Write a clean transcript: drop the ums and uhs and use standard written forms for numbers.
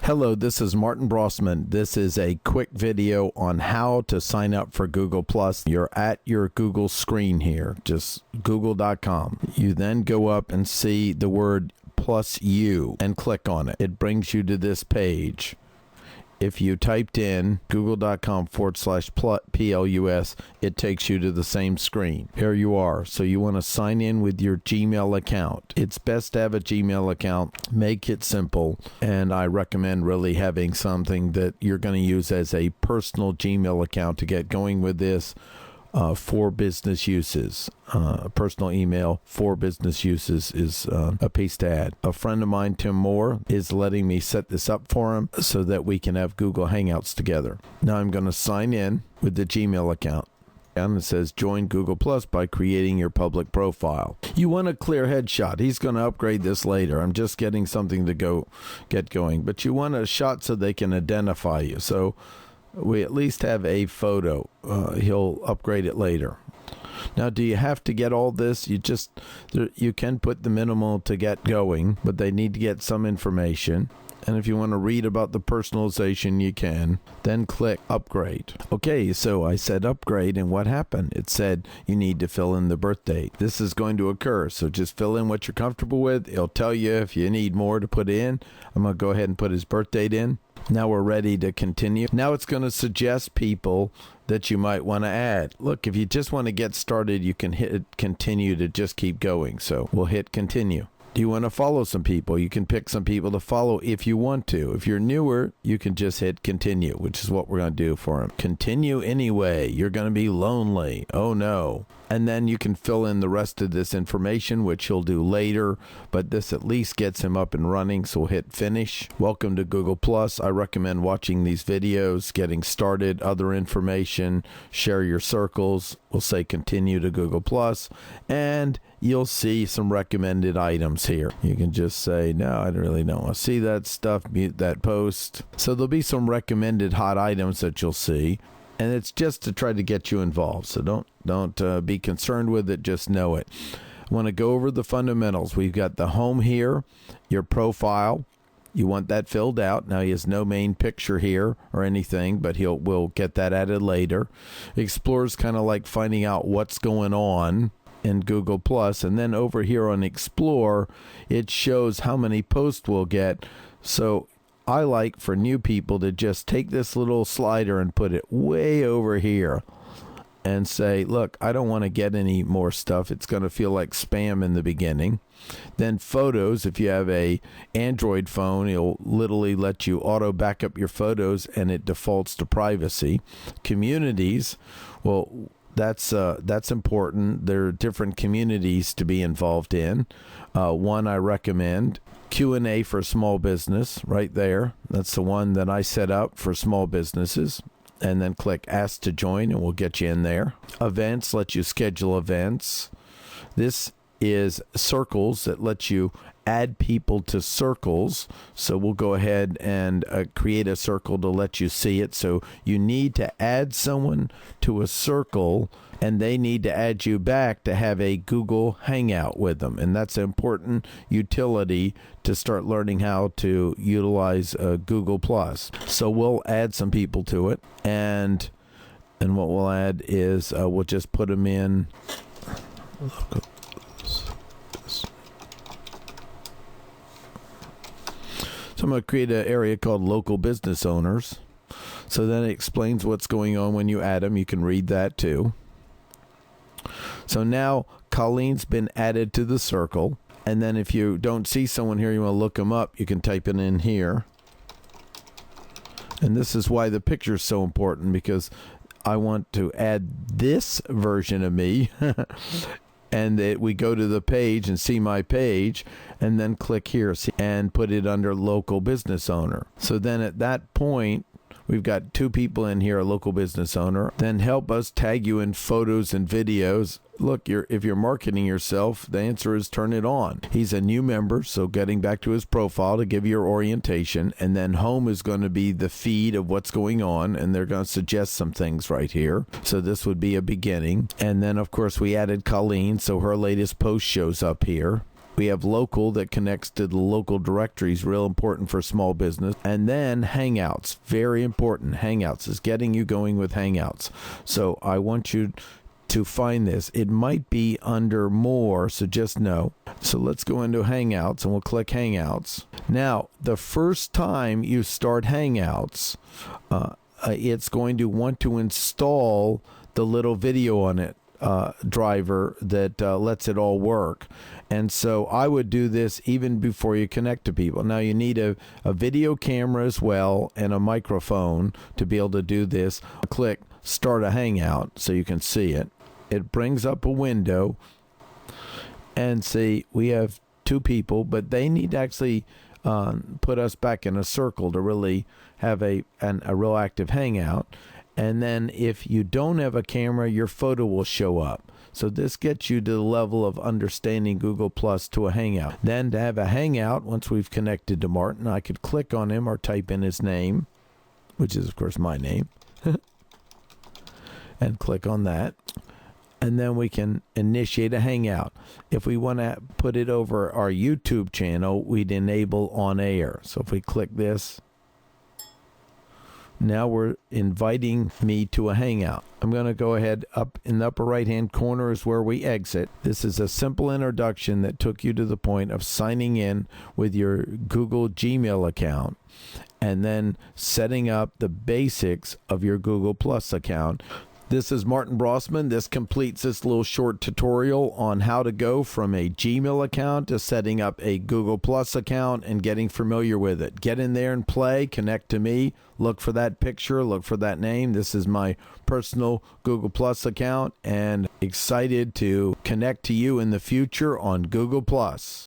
Hello, this is Martin Brossman. This is a quick video on how to sign up for Google+. You're at your Google screen here, just google.com. You then go up and see the word +U and click on it. It brings you to this page. If you typed in google.com/+, it takes you to the same screen. Here you are. So you want to sign in with your Gmail account. It's best to have a Gmail account. Make it simple. And I recommend really having something that you're going to use as a personal Gmail account to get going with this. For business uses. Personal email for business uses is a piece to add. A friend of mine, Tim Moore, is letting me set this up for him so that we can have Google Hangouts together. Now I'm going to sign in with the Gmail account. And it says join Google Plus by creating your public profile. You want a clear headshot. He's going to upgrade this later. I'm just getting something to get going. But you want a shot so they can identify you. So we at least have a photo. He'll upgrade it later. Now, do you have to get all this? You can put the minimal to get going, but they need to get some information. And if you want to read about the personalization, you can. Then click upgrade. Okay, so I said upgrade, and what happened? It said you need to fill in the birth date. This is going to occur, so just fill in what you're comfortable with. It'll tell you if you need more to put in. I'm going to go ahead and put his birth date in. Now we're ready to continue. Now it's going to suggest people that you might want to add. Look, if you just want to get started, you can hit continue to just keep going. So we'll hit continue. Do you want to follow some people? You can pick some people to follow if you want to. If you're newer, you can just hit continue, which is what we're going to do for him. Continue anyway. You're going to be lonely. Oh no. And then you can fill in the rest of this information, which he'll do later, but this at least gets him up and running, so we'll hit finish. Welcome to Google+. I recommend watching these videos, getting started, other information, share your circles. We'll say continue to Google+, and you'll see some recommended items here. You can just say, no, I really don't want to see that stuff, mute that post. So there'll be some recommended hot items that you'll see. And it's just to try to get you involved. So don't be concerned with it. Just know it. I want to go over the fundamentals. We've got the home here, your profile. You want that filled out. Now he has no main picture here or anything, but we'll get that added later. Explorer's kind of like finding out what's going on in Google+. And then over here on Explore, it shows how many posts we'll get. So I like for new people to just take this little slider and put it way over here and say, look, I don't want to get any more stuff. It's going to feel like spam in the beginning. Then photos, if you have a Android phone, it'll literally let you auto back up your photos and it defaults to privacy. Communities, well, that's important. There are different communities to be involved in. One I recommend, Q&A for small business, right there. That's the one that I set up for small businesses. And then click ask to join and we'll get you in there. Events, let you schedule events. This is circles that lets you add people to circles. So we'll go ahead and create a circle to let you see it. So you need to add someone to a circle and they need to add you back to have a Google Hangout with them. And that's an important utility to start learning how to utilize Google+. So we'll add some people to it. And what we'll add is we'll just put them in. So I'm going to create an area called local business owners. So then it explains what's going on when you add them. You can read that too. So now Colleen's been added to the circle. And then if you don't see someone here, you want to look them up, you can type it in here. And this is why the picture is so important, because I want to add this version of me. And we go to the page and see my page and then click here and put it under local business owner. So then at that point, we've got two people in here, a local business owner. Then help us tag you in photos and videos. Look, if you're marketing yourself, the answer is turn it on. He's a new member, so getting back to his profile to give you your orientation. And then home is going to be the feed of what's going on, and they're going to suggest some things right here. So this would be a beginning. And then, of course, we added Colleen, so her latest post shows up here. We have local that connects to the local directories, real important for small business. And then Hangouts, very important. Hangouts is getting you going with Hangouts. So I want you to find this. It might be under more, so just know. So let's go into Hangouts and we'll click Hangouts. Now, the first time you start Hangouts, it's going to want to install the little video on it driver that lets it all work. And so I would do this even before you connect to people. Now you need a video camera as well and a microphone to be able to do this. Click Start a Hangout so you can see it. It brings up a window and see we have two people, but they need to actually put us back in a circle to really have a real active hangout. And then if you don't have a camera, your photo will show up. So this gets you to the level of understanding Google Plus to a Hangout. Then to have a Hangout, once we've connected to Martin, I could click on him or type in his name, which is, of course, my name, and click on that. And then we can initiate a Hangout. If we want to put it over our YouTube channel, we'd enable on air. So if we click this, now we're inviting me to a Hangout. I'm going to go ahead. Up in the upper right-hand corner is where we exit. This is a simple introduction that took you to the point of signing in with your Google Gmail account and then setting up the basics of your Google Plus account. This is Martin Brossman. This completes this little short tutorial on how to go from a Gmail account to setting up a Google Plus account and getting familiar with it. Get in there and play, connect to me, look for that picture, look for that name. This is my personal Google Plus account and excited to connect to you in the future on Google Plus.